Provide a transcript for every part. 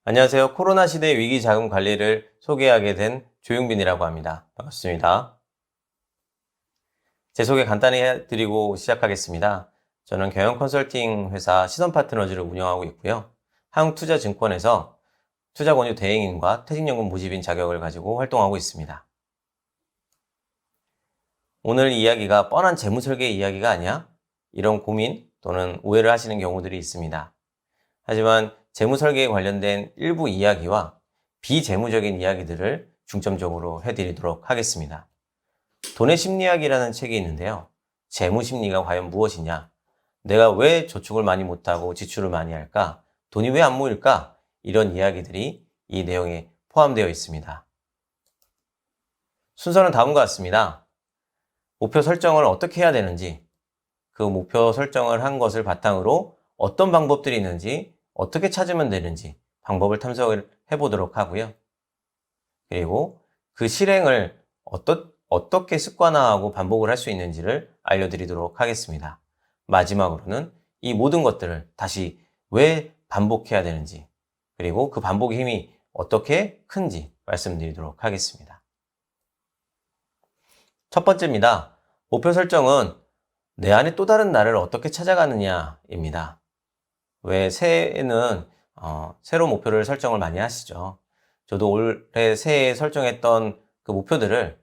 안녕하세요. 코로나 시대 위기 자금 관리를 소개하게 된 조용빈이라고 합니다. 반갑습니다. 제 소개 간단히 해드리고 시작하겠습니다. 저는 경영 컨설팅 회사 시선파트너즈를 운영하고 있고요. 한국투자증권에서 투자권유 대행인과 퇴직연금 모집인 자격을 가지고 활동하고 있습니다. 오늘 이야기가 뻔한 재무설계 이야기가 아니야? 이런 고민 또는 오해를 하시는 경우들이 있습니다. 하지만 재무설계에 관련된 일부 이야기와 비재무적인 이야기들을 중점적으로 해드리도록 하겠습니다. 돈의 심리학이라는 책이 있는데요. 재무심리가 과연 무엇이냐? 내가 왜 저축을 많이 못하고 지출을 많이 할까? 돈이 왜 안 모일까? 이런 이야기들이 이 내용에 포함되어 있습니다. 순서는 다음과 같습니다. 목표 설정을 어떻게 해야 되는지, 그 목표 설정을 한 것을 바탕으로 어떤 방법들이 있는지, 어떻게 찾으면 되는지 방법을 탐색을 해보도록 하고요. 그리고 그 실행을 어떻게 습관화하고 반복을 할 수 있는지를 알려드리도록 하겠습니다. 마지막으로는 이 모든 것들을 다시 왜 반복해야 되는지, 그리고 그 반복의 힘이 어떻게 큰지 말씀드리도록 하겠습니다. 첫 번째입니다. 목표 설정은 내 안에 또 다른 나를 어떻게 찾아가느냐입니다. 왜 새해에는 새로운 목표를 설정을 많이 하시죠. 저도 올해 새해에 설정했던 그 목표들을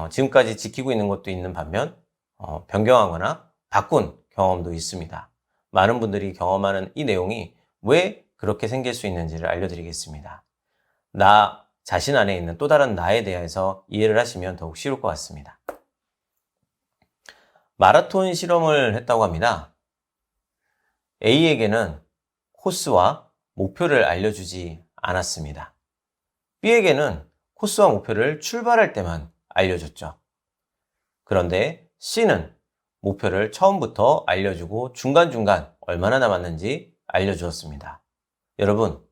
지금까지 지키고 있는 것도 있는 반면 변경하거나 바꾼 경험도 있습니다. 많은 분들이 경험하는 이 내용이 왜 그렇게 생길 수 있는지를 알려드리겠습니다. 나 자신 안에 있는 또 다른 나에 대해서 이해를 하시면 더욱 쉬울 것 같습니다. 마라톤 실험을 했다고 합니다. A에게는 코스와 목표를 알려주지 않았습니다. B에게는 코스와 목표를 출발할 때만 알려줬죠. 그런데 C는 목표를 처음부터 알려주고 중간중간 얼마나 남았는지 알려주었습니다. 여러분,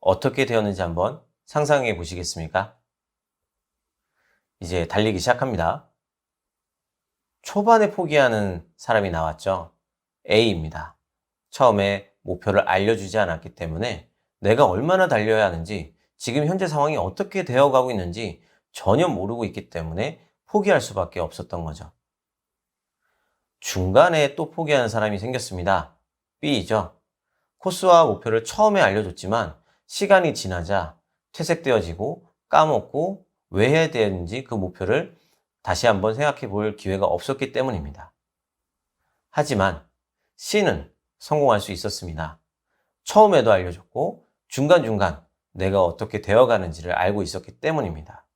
어떻게 되었는지 한번 상상해 보시겠습니까? 이제 달리기 시작합니다. 초반에 포기하는 사람이 나왔죠. A입니다. 처음에 목표를 알려주지 않았기 때문에 내가 얼마나 달려야 하는지, 지금 현재 상황이 어떻게 되어가고 있는지 전혀 모르고 있기 때문에 포기할 수밖에 없었던 거죠. 중간에 또 포기하는 사람이 생겼습니다. B이죠. 코스와 목표를 처음에 알려줬지만 시간이 지나자 퇴색되어지고 까먹고 왜 해야 되는지 그 목표를 다시 한번 생각해 볼 기회가 없었기 때문입니다. 하지만 C는 성공할 수 있었습니다. 처음에도 알려줬고 중간중간 내가 어떻게 되어가는지를 알고 있었기 때문입니다.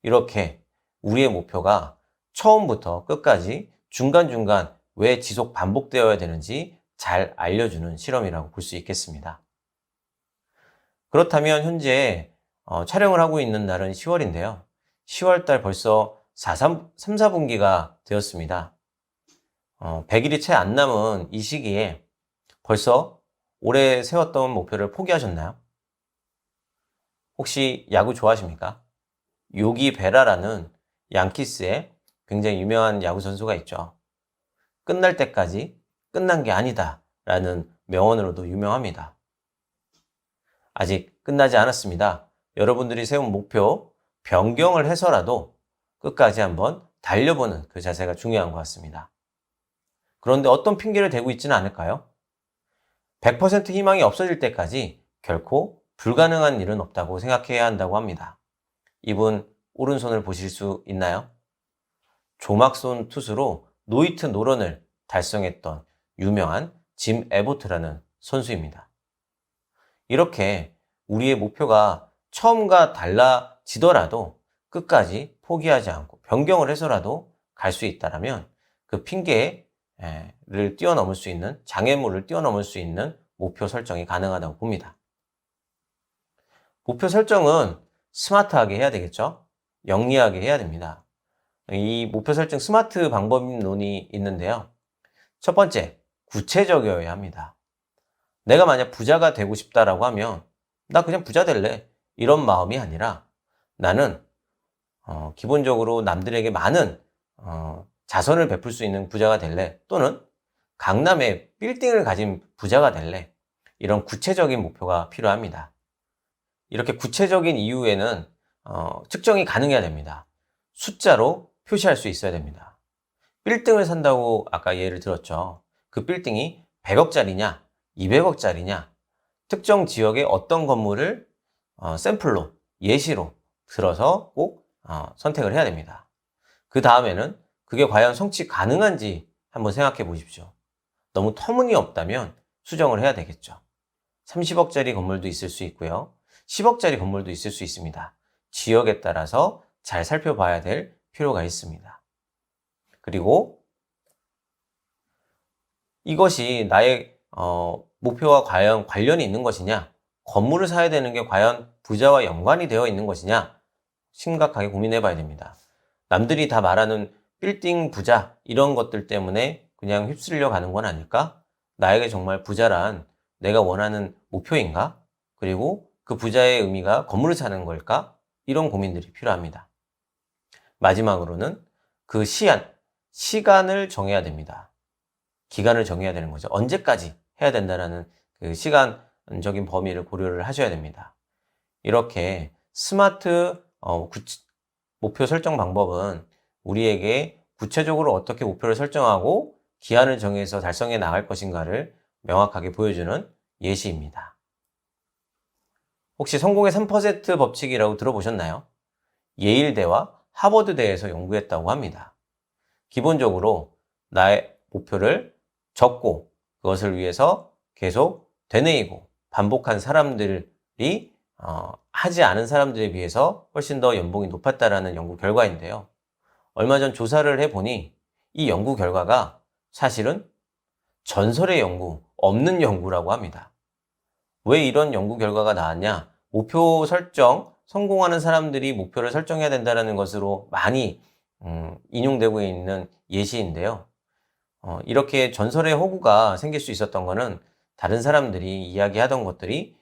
이렇게 우리의 목표가 처음부터 끝까지 중간중간 왜 지속 반복되어야 되는지 잘 알려주는 실험이라고 볼 수 있겠습니다. 그렇다면 현재 촬영을 하고 있는 날은 10월인데요. 10월달 벌써 3, 4분기가 되었습니다. 100일이 채 안 남은 이 시기에 벌써 올해 세웠던 목표를 포기하셨나요? 혹시 야구 좋아하십니까? 요기 베라라는 양키스의 굉장히 유명한 야구 선수가 있죠. 끝날 때까지 끝난 게 아니다 라는 명언으로도 유명합니다. 아직 끝나지 않았습니다. 여러분들이 세운 목표 변경을 해서라도 끝까지 한번 달려보는 그 자세가 중요한 것 같습니다. 그런데 어떤 핑계를 대고 있지는 않을까요? 100% 희망이 없어질 때까지 결코 불가능한 일은 없다고 생각해야 한다고 합니다. 이분 오른손을 보실 수 있나요? 조막손 투수로 노히트 노런을 달성했던 유명한 짐 에보트라는 선수입니다. 이렇게 우리의 목표가 처음과 달라지더라도 끝까지 포기하지 않고 변경을 해서라도 갈 수 있다면 그 핑계를 뛰어넘을 수 있는, 장애물을 뛰어넘을 수 있는 목표 설정이 가능하다고 봅니다. 목표 설정은 스마트하게 해야 되겠죠? 영리하게 해야 됩니다. 이 목표 설정 스마트 방법론이 있는데요. 첫 번째, 구체적이어야 합니다. 내가 만약 부자가 되고 싶다라고 하면 나 그냥 부자 될래 이런 마음이 아니라 나는 기본적으로 남들에게 많은 자선을 베풀 수 있는 부자가 될래, 또는 강남에 빌딩을 가진 부자가 될래, 이런 구체적인 목표가 필요합니다. 이렇게 구체적인 이유에는 측정이 가능해야 됩니다. 숫자로 표시할 수 있어야 됩니다. 빌딩을 산다고 아까 예를 들었죠. 그 빌딩이 100억짜리냐, 200억짜리냐, 특정 지역의 어떤 건물을 샘플로, 예시로 들어서 꼭 선택을 해야 됩니다. 그 다음에는 그게 과연 성취 가능한지 한번 생각해 보십시오. 너무 터무니없다면 수정을 해야 되겠죠. 30억짜리 건물도 있을 수 있고요. 10억짜리 건물도 있을 수 있습니다. 지역에 따라서 잘 살펴봐야 될 필요가 있습니다. 그리고 이것이 나의 목표와 과연 관련이 있는 것이냐, 건물을 사야 되는 게 과연 부자와 연관이 되어 있는 것이냐 심각하게 고민해 봐야 됩니다. 남들이 다 말하는 빌딩 부자 이런 것들 때문에 그냥 휩쓸려 가는 건 아닐까? 나에게 정말 부자란 내가 원하는 목표인가? 그리고 그 부자의 의미가 건물을 사는 걸까? 이런 고민들이 필요합니다. 마지막으로는 그 시간을 정해야 됩니다. 기간을 정해야 되는 거죠. 언제까지 해야 된다는 그 시간적인 범위를 고려를 하셔야 됩니다. 이렇게 스마트 목표 설정 방법은 우리에게 구체적으로 어떻게 목표를 설정하고 기한을 정해서 달성해 나갈 것인가를 명확하게 보여주는 예시입니다. 혹시 성공의 3% 법칙이라고 들어보셨나요? 예일대와 하버드대에서 연구했다고 합니다. 기본적으로 나의 목표를 적고 그것을 위해서 계속 되뇌이고 반복한 사람들이 하지 않은 사람들에 비해서 훨씬 더 연봉이 높았다라는 연구 결과인데요. 얼마 전 조사를 해보니 이 연구 결과가 사실은 전설의 연구, 없는 연구라고 합니다. 왜 이런 연구 결과가 나왔냐? 목표 설정, 성공하는 사람들이 목표를 설정해야 된다는 것으로 많이 인용되고 있는 예시인데요. 이렇게 전설의 호구가 생길 수 있었던 것은 다른 사람들이 이야기하던 것들이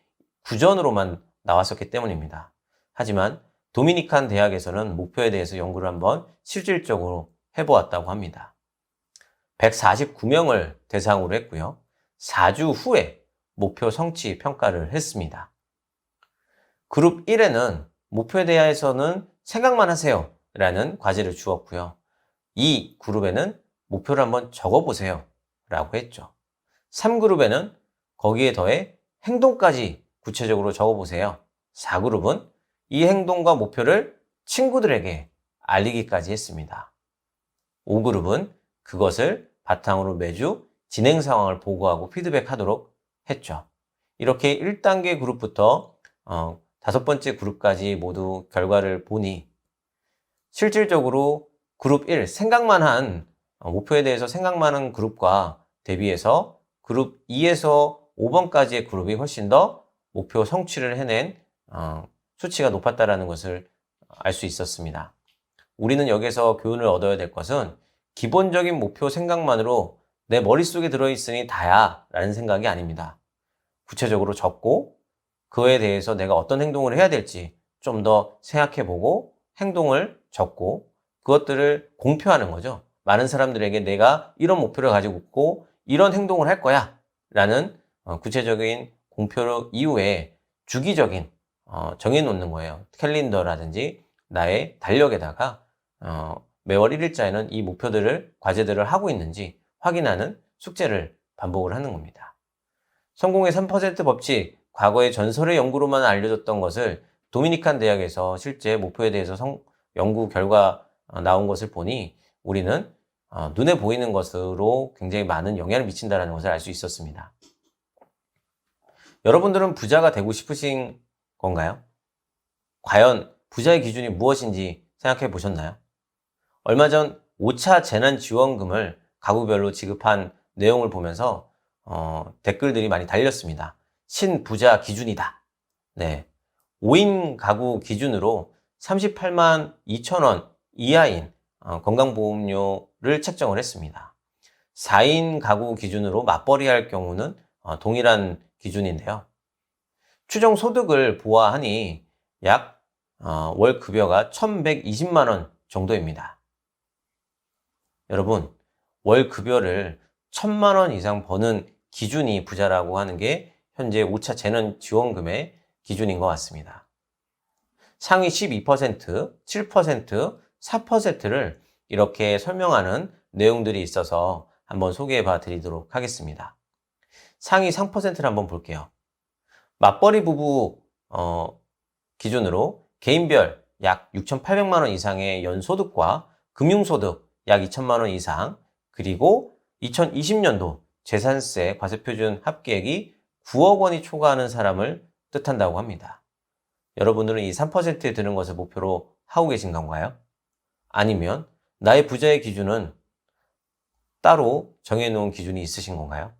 구전으로만 나왔었기 때문입니다. 하지만 도미니칸 대학에서는 목표에 대해서 연구를 한번 실질적으로 해보았다고 합니다. 149명을 대상으로 했고요. 4주 후에 목표 성취 평가를 했습니다. 그룹 1에는 목표에 대해서는 생각만 하세요 라는 과제를 주었고요. 이 그룹에는 목표를 한번 적어보세요 라고 했죠. 3그룹에는 거기에 더해 행동까지 구체적으로 적어보세요. 4그룹은 이 행동과 목표를 친구들에게 알리기까지 했습니다. 5그룹은 그것을 바탕으로 매주 진행 상황을 보고하고 피드백하도록 했죠. 이렇게 1단계 그룹부터 5번째 그룹까지 모두 결과를 보니 실질적으로 그룹 1, 생각만 한 목표에 대해서 생각만 한 그룹과 대비해서 그룹 2에서 5번까지의 그룹이 훨씬 더 목표 성취를 해낸 수치가 높았다는 것을 알 수 있었습니다. 우리는 여기서 교훈을 얻어야 될 것은 기본적인 목표 생각만으로 내 머릿속에 들어있으니 다야 라는 생각이 아닙니다. 구체적으로 적고 그에 대해서 내가 어떤 행동을 해야 될지 좀 더 생각해보고 행동을 적고 그것들을 공표하는 거죠. 많은 사람들에게 내가 이런 목표를 가지고 있고 이런 행동을 할 거야 라는 구체적인 공표 이후에 주기적인 정해놓는 거예요. 캘린더라든지 나의 달력에다가 매월 1일자에는 이 목표들을, 과제들을 하고 있는지 확인하는 숙제를 반복을 하는 겁니다. 성공의 3% 법칙, 과거의 전설의 연구로만 알려졌던 것을 도미니칸 대학에서 실제 목표에 대해서 연구 결과 나온 것을 보니 우리는 눈에 보이는 것으로 굉장히 많은 영향을 미친다는 것을 알 수 있었습니다. 여러분들은 부자가 되고 싶으신 건가요? 과연 부자의 기준이 무엇인지 생각해 보셨나요? 얼마 전 5차 재난지원금을 가구별로 지급한 내용을 보면서 댓글들이 많이 달렸습니다. 신부자 기준이다. 네, 5인 가구 기준으로 38만 2천 원 이하인 건강보험료를 책정을 했습니다. 4인 가구 기준으로 맞벌이 할 경우는 동일한 기준인데요. 추정 소득을 보아하니 약 월 급여가 1,120만 원 정도입니다. 여러분, 월 급여를 1,000만 원 이상 버는 기준이 부자라고 하는 게 현재 5차 재난지원금의 기준인 것 같습니다. 상위 12%, 7%, 4%를 이렇게 설명하는 내용들이 있어서 한번 소개해 봐 드리도록 하겠습니다. 상위 3%를 한번 볼게요. 맞벌이 부부 기준으로 개인별 약 6,800만 원 이상의 연소득과 금융소득 약 2천만 원 이상, 그리고 2020년도 재산세 과세표준 합계액이 9억 원이 초과하는 사람을 뜻한다고 합니다. 여러분들은 이 3%에 드는 것을 목표로 하고 계신 건가요? 아니면 나의 부자의 기준은 따로 정해놓은 기준이 있으신 건가요?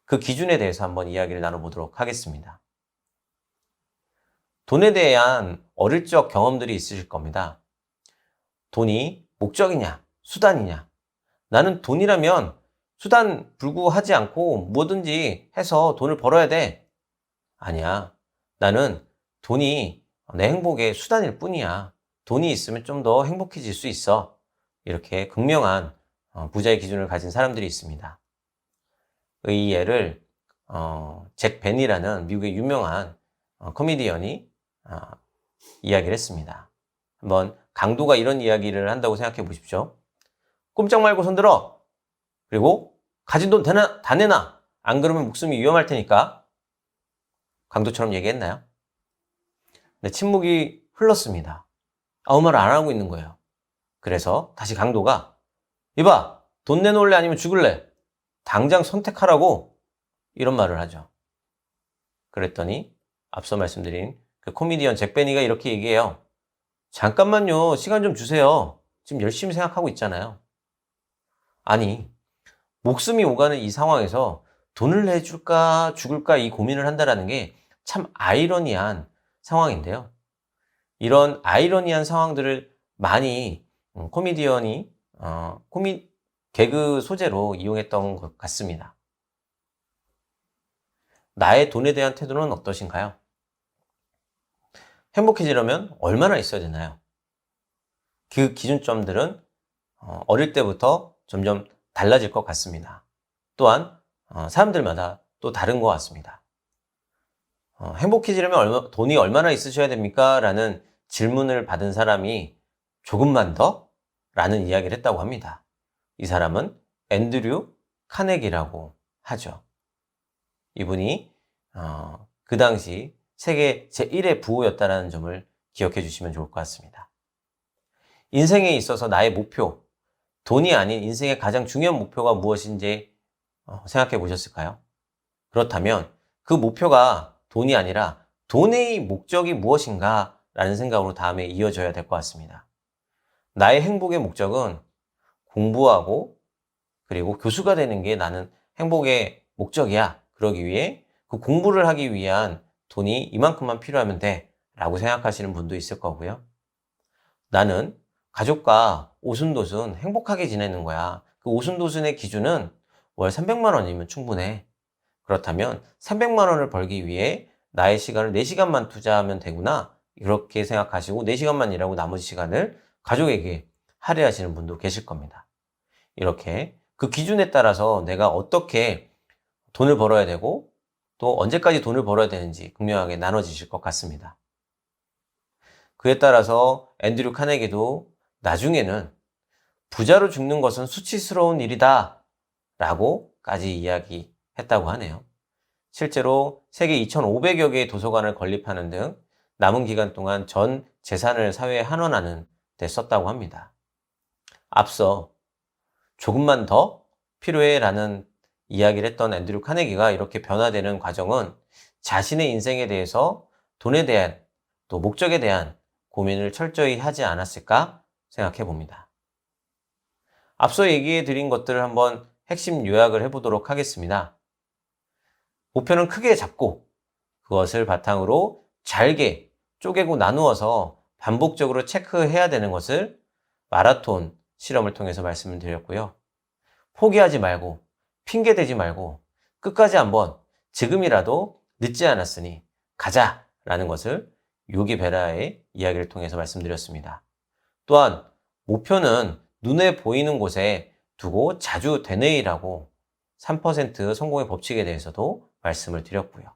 그 기준에 대해서 한번 이야기를 나눠보도록 하겠습니다. 돈에 대한 어릴 적 경험들이 있으실 겁니다. 돈이 목적이냐, 수단이냐. 나는 돈이라면 수단 불구하지 않고 뭐든지 해서 돈을 벌어야 돼. 아니야. 나는 돈이 내 행복의 수단일 뿐이야. 돈이 있으면 좀 더 행복해질 수 있어. 이렇게 극명한 부자의 기준을 가진 사람들이 있습니다. 이 예를 잭 벤이라는 미국의 유명한 코미디언이 이야기를 했습니다. 한번 강도가 이런 이야기를 한다고 생각해 보십시오. 꼼짝 말고 손들어. 그리고 가진 돈 다 내놔. 안 그러면 목숨이 위험할 테니까. 강도처럼 얘기했나요? 근데 침묵이 흘렀습니다. 아무 말 안 하고 있는 거예요. 그래서 다시 강도가 이봐, 돈 내놓을래 아니면 죽을래? 당장 선택하라고 이런 말을 하죠. 그랬더니 앞서 말씀드린 그 코미디언 잭 베니가 이렇게 얘기해요. 잠깐만요. 시간 좀 주세요. 지금 열심히 생각하고 있잖아요. 아니, 목숨이 오가는 이 상황에서 돈을 내줄까 죽을까 이 고민을 한다는 게 참 아이러니한 상황인데요. 이런 아이러니한 상황들을 많이 코미디언이 개그 소재로 이용했던 것 같습니다. 나의 돈에 대한 태도는 어떠신가요? 행복해지려면 얼마나 있어야 되나요? 그 기준점들은 어릴 때부터 점점 달라질 것 같습니다. 또한 사람들마다 또 다른 것 같습니다. 행복해지려면 돈이 얼마나 있으셔야 됩니까? 라는 질문을 받은 사람이 조금만 더? 라는 이야기를 했다고 합니다. 이 사람은 앤드류 카네기라고 하죠. 이분이 그 당시 세계 제1의 부호였다는 점을 기억해 주시면 좋을 것 같습니다. 인생에 있어서 나의 목표, 돈이 아닌 인생의 가장 중요한 목표가 무엇인지 생각해 보셨을까요? 그렇다면 그 목표가 돈이 아니라 돈의 목적이 무엇인가 라는 생각으로 다음에 이어져야 될 것 같습니다. 나의 행복의 목적은 공부하고 그리고 교수가 되는 게 나는 행복의 목적이야. 그러기 위해 그 공부를 하기 위한 돈이 이만큼만 필요하면 돼 라고 생각하시는 분도 있을 거고요. 나는 가족과 오순도순 행복하게 지내는 거야. 그 오순도순의 기준은 월 300만 원이면 충분해. 그렇다면 300만 원을 벌기 위해 나의 시간을 4시간만 투자하면 되구나. 이렇게 생각하시고 4시간만 일하고 나머지 시간을 가족에게 할애하시는 분도 계실 겁니다. 이렇게 그 기준에 따라서 내가 어떻게 돈을 벌어야 되고 또 언제까지 돈을 벌어야 되는지 극명하게 나눠지실 것 같습니다. 그에 따라서 앤드류 카네기도 나중에는 부자로 죽는 것은 수치스러운 일이다 라고까지 이야기했다고 하네요. 실제로 세계 2,500여 개의 도서관을 건립하는 등 남은 기간 동안 전 재산을 사회에 환원하는 데 썼다고 합니다. 앞서 조금만 더 필요해 라는 이야기를 했던 앤드류 카네기가 이렇게 변화되는 과정은 자신의 인생에 대해서 돈에 대한 또 목적에 대한 고민을 철저히 하지 않았을까 생각해 봅니다. 앞서 얘기해 드린 것들을 한번 핵심 요약을 해보도록 하겠습니다. 목표는 크게 잡고 그것을 바탕으로 잘게 쪼개고 나누어서 반복적으로 체크해야 되는 것을 마라톤 실험을 통해서 말씀을 드렸고요. 포기하지 말고 핑계대지 말고 끝까지 한번 지금이라도 늦지 않았으니 가자라는 것을 요기 베라의 이야기를 통해서 말씀드렸습니다. 또한 목표는 눈에 보이는 곳에 두고 자주 되뇌이라고 3% 성공의 법칙에 대해서도 말씀을 드렸고요.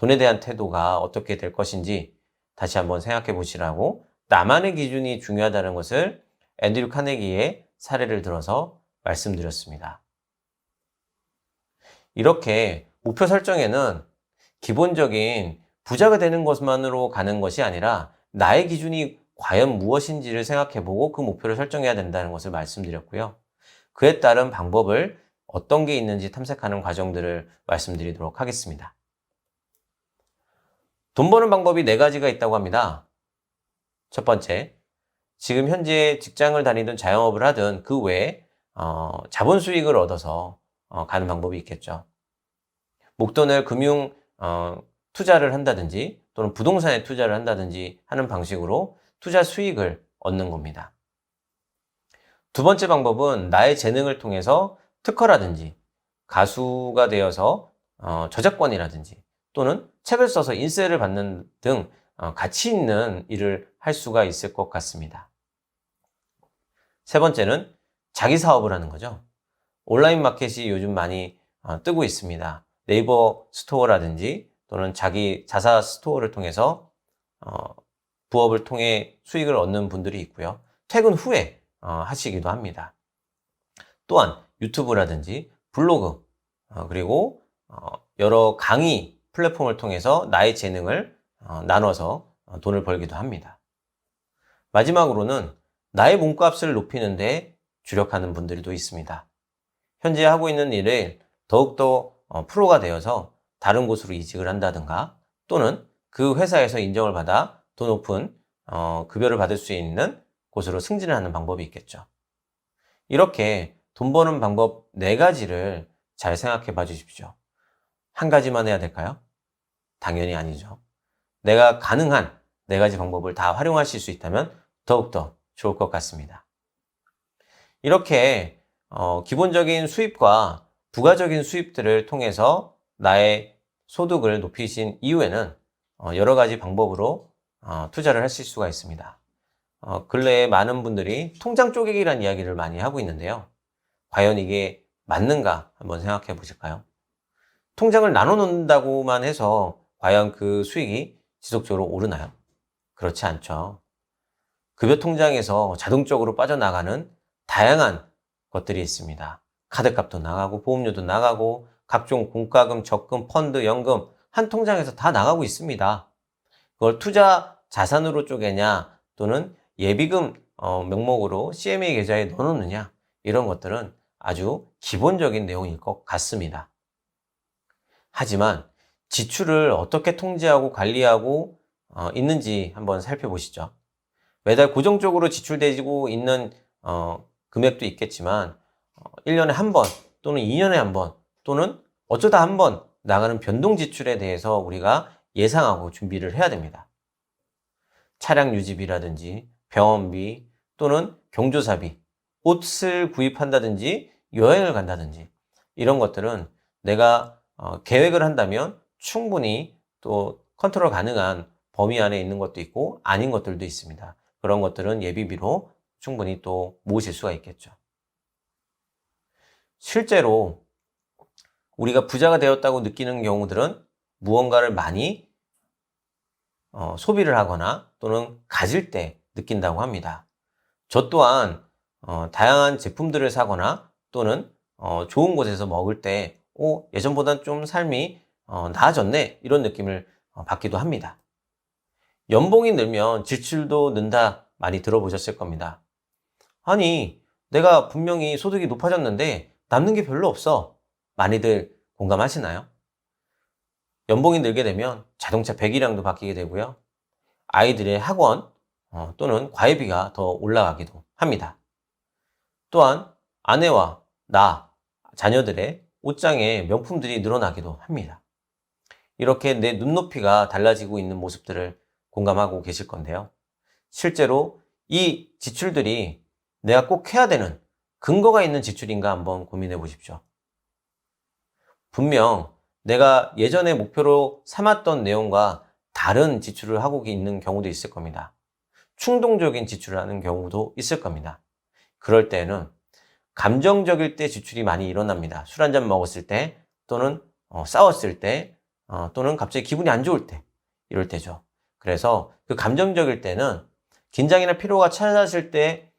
돈에 대한 태도가 어떻게 될 것인지 다시 한번 생각해 보시라고 나만의 기준이 중요하다는 것을 앤드류 카네기의 사례를 들어서 말씀드렸습니다. 이렇게 목표 설정에는 기본적인 부자가 되는 것만으로 가는 것이 아니라 나의 기준이 과연 무엇인지를 생각해보고 그 목표를 설정해야 된다는 것을 말씀드렸고요. 그에 따른 방법을 어떤 게 있는지 탐색하는 과정들을 말씀드리도록 하겠습니다. 돈 버는 방법이 4가지가 있다고 합니다. 첫 번째, 지금 현재 직장을 다니든 자영업을 하든 그 외에 자본 수익을 얻어서 가는 방법이 있겠죠. 목돈을 금융 투자를 한다든지 또는 부동산에 투자를 한다든지 하는 방식으로 투자 수익을 얻는 겁니다. 두 번째 방법은 나의 재능을 통해서 특허라든지 가수가 되어서 저작권이라든지 또는 책을 써서 인세를 받는 등 가치 있는 일을 할 수가 있을 것 같습니다. 세 번째는 자기 사업을 하는 거죠. 온라인 마켓이 요즘 많이 뜨고 있습니다. 네이버 스토어라든지 또는 자기 자사 스토어를 통해서 부업을 통해 수익을 얻는 분들이 있고요. 퇴근 후에 하시기도 합니다. 또한 유튜브라든지 블로그 그리고 여러 강의 플랫폼을 통해서 나의 재능을 나눠서 돈을 벌기도 합니다. 마지막으로는 나의 몸값을 높이는 데 주력하는 분들도 있습니다. 현재 하고 있는 일을 더욱더 프로가 되어서 다른 곳으로 이직을 한다든가 또는 그 회사에서 인정을 받아 더 높은 급여를 받을 수 있는 곳으로 승진을 하는 방법이 있겠죠. 이렇게 돈 버는 방법 4가지를 잘 생각해 봐 주십시오. 한 가지만 해야 될까요? 당연히 아니죠. 내가 가능한 4가지 방법을 다 활용하실 수 있다면 더욱더 좋을 것 같습니다. 이렇게 기본적인 수입과 부가적인 수입들을 통해서 나의 소득을 높이신 이후에는 여러 가지 방법으로 투자를 하실 수가 있습니다. 근래에 많은 분들이 통장 쪼개기라는 이야기를 많이 하고 있는데요. 과연 이게 맞는가 한번 생각해 보실까요? 통장을 나눠 놓는다고만 해서 과연 그 수익이 지속적으로 오르나요? 그렇지 않죠. 급여 통장에서 자동적으로 빠져나가는 다양한 것들이 있습니다. 카드값도 나가고 보험료도 나가고 각종 공과금, 적금, 펀드, 연금 한 통장에서 다 나가고 있습니다. 그걸 투자 자산으로 쪼개냐 또는 예비금 명목으로 CMA 계좌에 넣어놓느냐 이런 것들은 아주 기본적인 내용일 것 같습니다. 하지만 지출을 어떻게 통제하고 관리하고 있는지 한번 살펴보시죠. 매달 고정적으로 지출되고 있는 금액도 있겠지만 1년에 한 번 또는 2년에 한 번 또는 어쩌다 한 번 나가는 변동 지출에 대해서 우리가 예상하고 준비를 해야 됩니다. 차량 유지비라든지 병원비 또는 경조사비, 옷을 구입한다든지 여행을 간다든지 이런 것들은 내가 계획을 한다면 충분히 또 컨트롤 가능한 범위 안에 있는 것도 있고 아닌 것들도 있습니다. 그런 것들은 예비비로 충분히 또 모으실 수가 있겠죠. 실제로 우리가 부자가 되었다고 느끼는 경우들은 무언가를 많이 소비를 하거나 또는 가질 때 느낀다고 합니다. 저 또한 다양한 제품들을 사거나 또는 좋은 곳에서 먹을 때 예전보단 좀 삶이 나아졌네 이런 느낌을 받기도 합니다. 연봉이 늘면 지출도 는다 많이 들어보셨을 겁니다. 아니 내가 분명히 소득이 높아졌는데 남는 게 별로 없어. 많이들 공감하시나요? 연봉이 늘게 되면 자동차 배기량도 바뀌게 되고요. 아이들의 학원 또는 과외비가 더 올라가기도 합니다. 또한 아내와 나, 자녀들의 옷장에 명품들이 늘어나기도 합니다. 이렇게 내 눈높이가 달라지고 있는 모습들을 공감하고 계실 건데요. 실제로 이 지출들이 내가 꼭 해야 되는 근거가 있는 지출인가 한번 고민해 보십시오. 분명 내가 예전에 목표로 삼았던 내용과 다른 지출을 하고 있는 경우도 있을 겁니다. 충동적인 지출을 하는 경우도 있을 겁니다. 그럴 때는 감정적일 때 지출이 많이 일어납니다. 술 한잔 먹었을 때 또는 싸웠을 때 또는 갑자기 기분이 안 좋을 때, 이럴 때죠. 그래서 그 감정적일 때는 긴장이나 피로가 찾아질 때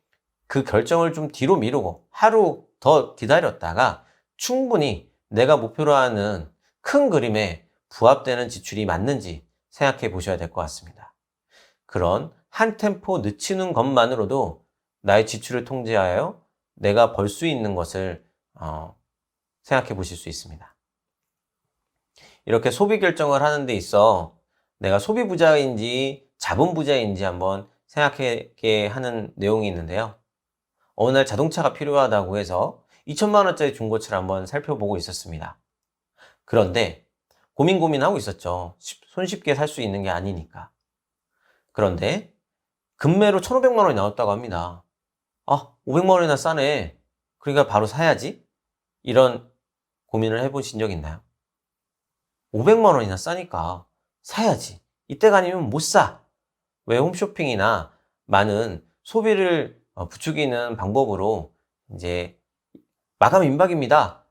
그 결정을 좀 뒤로 미루고 하루 더 기다렸다가 충분히 내가 목표로 하는 큰 그림에 부합되는 지출이 맞는지 생각해 보셔야 될 것 같습니다. 그런 한 템포 늦추는 것만으로도 나의 지출을 통제하여 내가 벌 수 있는 것을 생각해 보실 수 있습니다. 이렇게 소비 결정을 하는 데 있어 내가 소비 부자인지 자본 부자인지 한번 생각하게 하는 내용이 있는데요. 어느 날 자동차가 필요하다고 해서 2천만 원짜리 중고차를 한번 살펴보고 있었습니다. 그런데 고민하고 있었죠. 손쉽게 살 수 있는 게 아니니까. 그런데 급매로 1,500만 원이 나왔다고 합니다. 500만 원이나 싸네. 그러니까 바로 사야지. 이런 고민을 해보신 적 있나요? 500만 원이나 싸니까 사야지. 이때가 아니면 못 사. 왜 홈쇼핑이나 많은 소비를 부추기는 방법으로 이제 마감 임박입니다.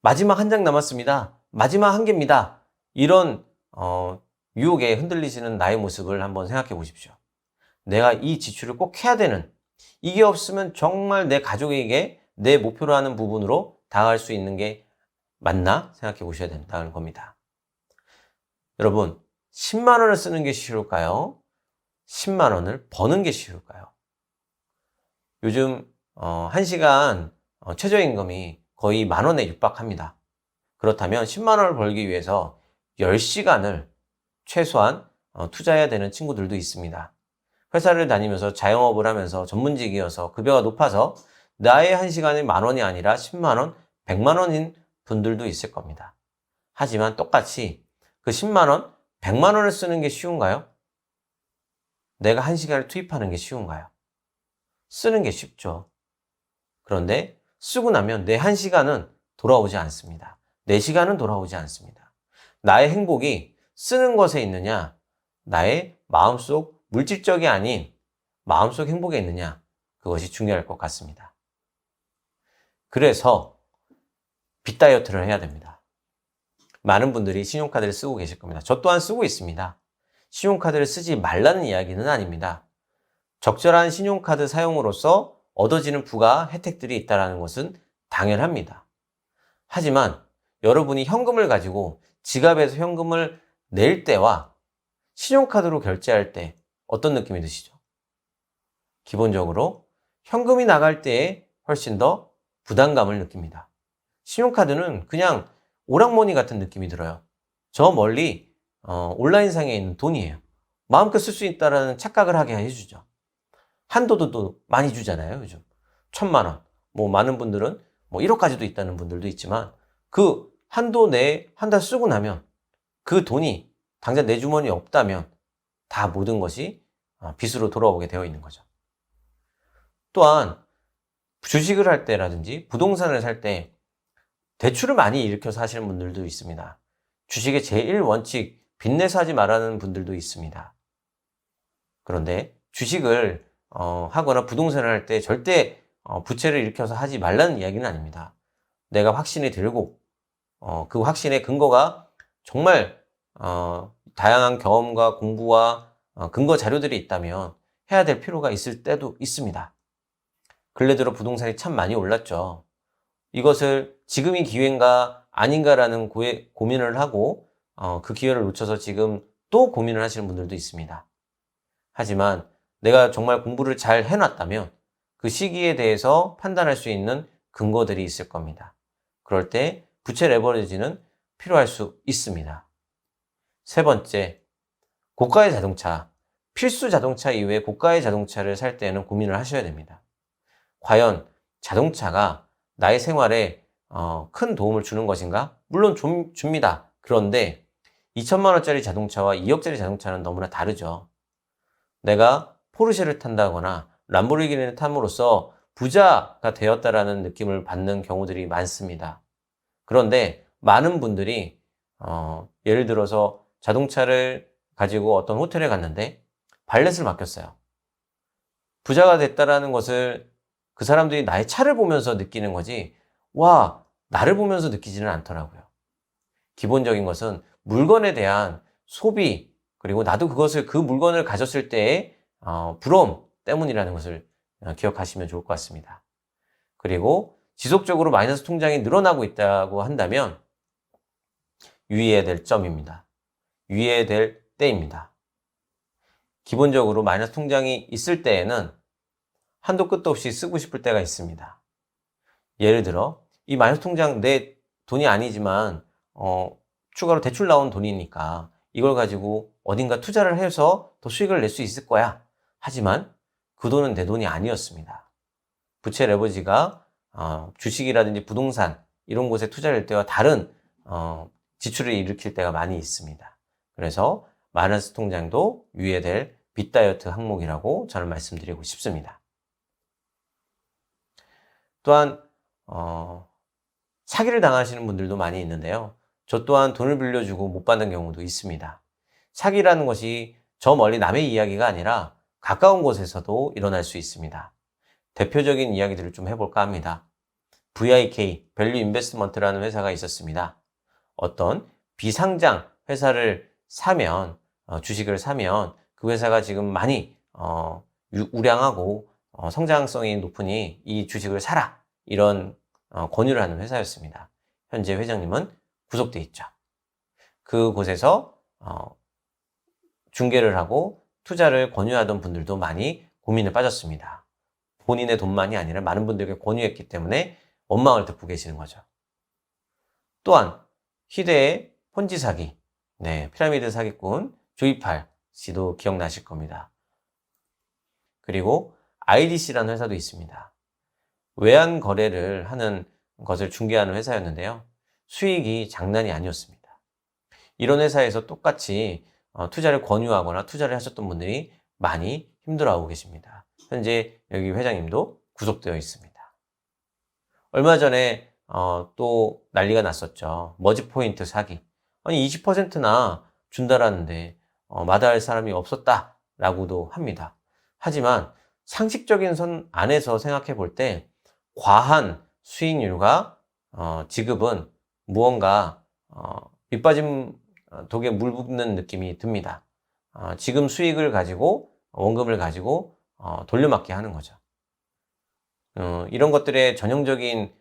마지막 한 장 남았습니다. 마지막 한 개입니다. 이런 유혹에 흔들리시는 나의 모습을 한번 생각해 보십시오. 내가 이 지출을 꼭 해야 되는, 이게 없으면 정말 내 가족에게 내 목표로 하는 부분으로 다가갈 수 있는 게 맞나 생각해 보셔야 된다는 겁니다. 여러분, 10만 원을 쓰는 게 쉬울까요? 10만 원을 버는 게 쉬울까요? 요즘 1시간 최저임금이 거의 10,000원에 육박합니다. 그렇다면 10만 원을 벌기 위해서 10시간을 최소한 투자해야 되는 친구들도 있습니다. 회사를 다니면서 자영업을 하면서 전문직이어서 급여가 높아서 나의 1시간이 10,000원이 아니라 10만 원, 100만 원인 분들도 있을 겁니다. 하지만 똑같이 그 10만 원, 100만 원을 쓰는 게 쉬운가요? 내가 1시간을 투입하는 게 쉬운가요? 쓰는 게 쉽죠. 그런데 쓰고 나면 내 1시간은 돌아오지 않습니다. 내 시간은 돌아오지 않습니다. 나의 행복이 쓰는 것에 있느냐, 나의 마음속 물질적이 아닌 마음속 행복에 있느냐, 그것이 중요할 것 같습니다. 그래서 빚 다이어트를 해야 됩니다. 많은 분들이 신용카드를 쓰고 계실 겁니다. 저 또한 쓰고 있습니다. 신용카드를 쓰지 말라는 이야기는 아닙니다. 적절한 신용카드 사용으로서 얻어지는 부가 혜택들이 있다는 것은 당연합니다. 하지만 여러분이 현금을 가지고 지갑에서 현금을 낼 때와 신용카드로 결제할 때 어떤 느낌이 드시죠? 기본적으로 현금이 나갈 때에 훨씬 더 부담감을 느낍니다. 신용카드는 그냥 오락머니 같은 느낌이 들어요. 저 멀리 온라인상에 있는 돈이에요. 마음껏 쓸 수 있다는 착각을 하게 해주죠. 한도도 또 많이 주잖아요, 요즘. 1,000만 원. 많은 분들은 1억까지도 있다는 분들도 있지만 그 한도 내에 한 달 쓰고 나면 그 돈이 당장 내 주머니에 없다면 다 모든 것이 빚으로 돌아오게 되어 있는 거죠. 또한 주식을 할 때라든지 부동산을 살 때 대출을 많이 일으켜서 하시는 분들도 있습니다. 주식의 제1원칙 빚내서 하지 말라는 분들도 있습니다. 그런데 주식을 하거나 부동산을 할 때 절대 부채를 일으켜서 하지 말라는 이야기는 아닙니다. 내가 확신이 들고 그 확신의 근거가 정말 다양한 경험과 공부와 근거 자료들이 있다면 해야 될 필요가 있을 때도 있습니다. 근래 들어 부동산이 참 많이 올랐죠. 이것을 지금이 기회인가 아닌가라는 고민을 하고 그 기회를 놓쳐서 지금 또 고민을 하시는 분들도 있습니다. 하지만 내가 정말 공부를 잘 해놨다면 그 시기에 대해서 판단할 수 있는 근거들이 있을 겁니다. 그럴 때 부채 레버리지는 필요할 수 있습니다. 세 번째, 고가의 자동차, 필수 자동차 이외에 고가의 자동차를 살 때는 고민을 하셔야 됩니다. 과연 자동차가 나의 생활에 큰 도움을 주는 것인가? 물론 줍니다. 그런데 2천만 원짜리 자동차와 2억짜리 자동차는 너무나 다르죠. 내가 포르쉐를 탄다거나 람보르기니를 탐으로써 부자가 되었다라는 느낌을 받는 경우들이 많습니다. 그런데 많은 분들이 예를 들어서 자동차를 가지고 어떤 호텔에 갔는데 발렛을 맡겼어요. 부자가 됐다라는 것을 그 사람들이 나의 차를 보면서 느끼는 거지, 와, 나를 보면서 느끼지는 않더라고요. 기본적인 것은 물건에 대한 소비, 그리고 나도 그 물건을 가졌을 때의 부러움 때문이라는 것을 기억하시면 좋을 것 같습니다. 그리고 지속적으로 마이너스 통장이 늘어나고 있다고 한다면 유의해야 될 점입니다. 유의해야 될 때입니다. 기본적으로 마이너스 통장이 있을 때에는 한도 끝도 없이 쓰고 싶을 때가 있습니다. 예를 들어 이 마이너스 통장 내 돈이 아니지만 추가로 대출 나온 돈이니까 이걸 가지고 어딘가 투자를 해서 더 수익을 낼 수 있을 거야. 하지만 그 돈은 내 돈이 아니었습니다. 부채 레버리지가 주식이라든지 부동산 이런 곳에 투자를 할 때와 다른 지출을 일으킬 때가 많이 있습니다. 그래서 마이너스 통장도 유의해야 될 빚 다이어트 항목이라고 저는 말씀드리고 싶습니다. 또한 사기를 당하시는 분들도 많이 있는데요. 저 또한 돈을 빌려주고 못 받는 경우도 있습니다. 사기라는 것이 저 멀리 남의 이야기가 아니라 가까운 곳에서도 일어날 수 있습니다. 대표적인 이야기들을 좀 해볼까 합니다. VIK, 밸류 인베스트먼트라는 회사가 있었습니다. 어떤 비상장 회사를 사면, 주식을 사면 그 회사가 지금 많이 우량하고 성장성이 높으니 이 주식을 사라, 이런 권유를 하는 회사였습니다. 현재 회장님은 구속돼 있죠. 그곳에서 중개를 하고 투자를 권유하던 분들도 많이 고민에 빠졌습니다. 본인의 돈만이 아니라 많은 분들에게 권유했기 때문에 원망을 듣고 계시는 거죠. 또한 희대의 폰지 사기, 피라미드 사기꾼 조이팔 씨도 기억나실 겁니다. 그리고 IDC라는 회사도 있습니다. 외환 거래를 하는 것을 중개하는 회사였는데요. 수익이 장난이 아니었습니다. 이런 회사에서 똑같이 투자를 권유하거나 투자를 하셨던 분들이 많이 힘들어하고 계십니다. 현재 여기 회장님도 구속되어 있습니다. 얼마 전에 또 난리가 났었죠. 머지 포인트 사기. 아니 20%나 준다라는데 마다할 사람이 없었다라고도 합니다. 하지만 상식적인 선 안에서 생각해 볼 때 과한 수익률과 지급은 무언가 밑빠진 독에 물 붓는 느낌이 듭니다. 지금 수익을 가지고 원금을 가지고 돌려막기 하는 거죠. 이런 것들의 전형적인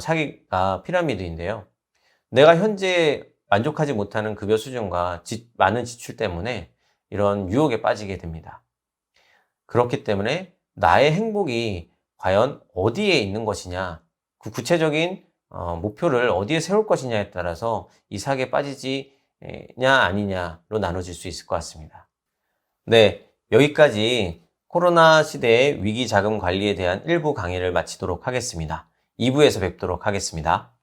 사기가 피라미드인데요. 내가 현재 만족하지 못하는 급여 수준과 많은 지출 때문에 이런 유혹에 빠지게 됩니다. 그렇기 때문에 나의 행복이 과연 어디에 있는 것이냐, 그 구체적인 목표를 어디에 세울 것이냐에 따라서 이 사기에 빠지지냐 아니냐로 나눠질 수 있을 것 같습니다. 네, 여기까지 코로나 시대의 위기 자금 관리에 대한 일부 강의를 마치도록 하겠습니다. 2부에서 뵙도록 하겠습니다.